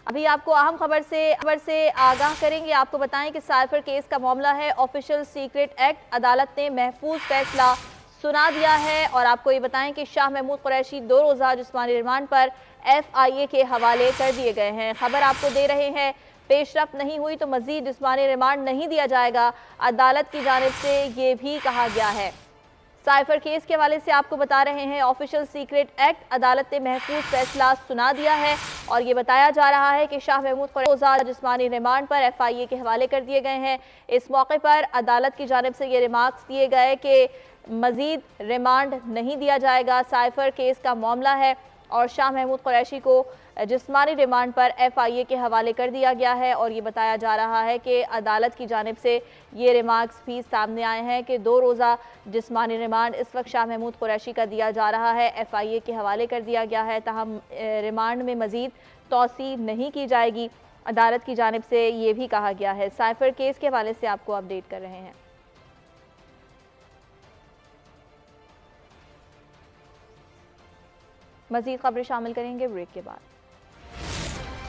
अभी आपको अहम खबर से आगाह करेंगे। आपको बताएं कि साइफर केस का मामला है। ऑफिशियल सीक्रेट एक्ट अदालत ने महफूज फैसला सुना दिया है। और आपको ये बताएं कि शाह महमूद कुरैशी 2 रोज़ा जिस्मानी रिमांड पर FIA के हवाले कर दिए गए हैं। खबर आपको दे रहे हैं, पेशरफ नहीं हुई तो मजीद जिस्मानी रिमांड नहीं दिया जाएगा। अदालत की जानिब से ये भी कहा गया है। साइफर केस के हवाले से आपको बता रहे हैं, ऑफिशियल सीक्रेट एक्ट अदालत ने महफूज फैसला सुना दिया है। और ये बताया जा रहा है कि शाह महमूद कुरैशी जिस्मानी रिमांड पर FIA के हवाले कर दिए गए हैं। इस मौके पर अदालत की जानिब से ये रिमार्क्स दिए गए कि मजीद रिमांड नहीं दिया जाएगा। साइफर केस का मामला है और शाह महमूद कुरैशी को जिस्मानी रिमांड पर FIA के हवाले कर दिया गया है। और ये बताया जा रहा है कि अदालत की जानिब से ये रिमार्क्स भी सामने आए हैं कि 2 रोज़ा जिस्मानी रिमांड इस वक्त शाह महमूद कुरैशी का दिया जा रहा है, FIA के हवाले कर दिया गया है। ताहम रिमांड में मजीद तौसी नहीं की जाएगी, अदालत की जानिब से ये भी कहा गया है। साइफर केस के हवाले से आपको अपडेट कर रहे हैं। मजीद खबरें शामिल करेंगे ब्रेक के बाद।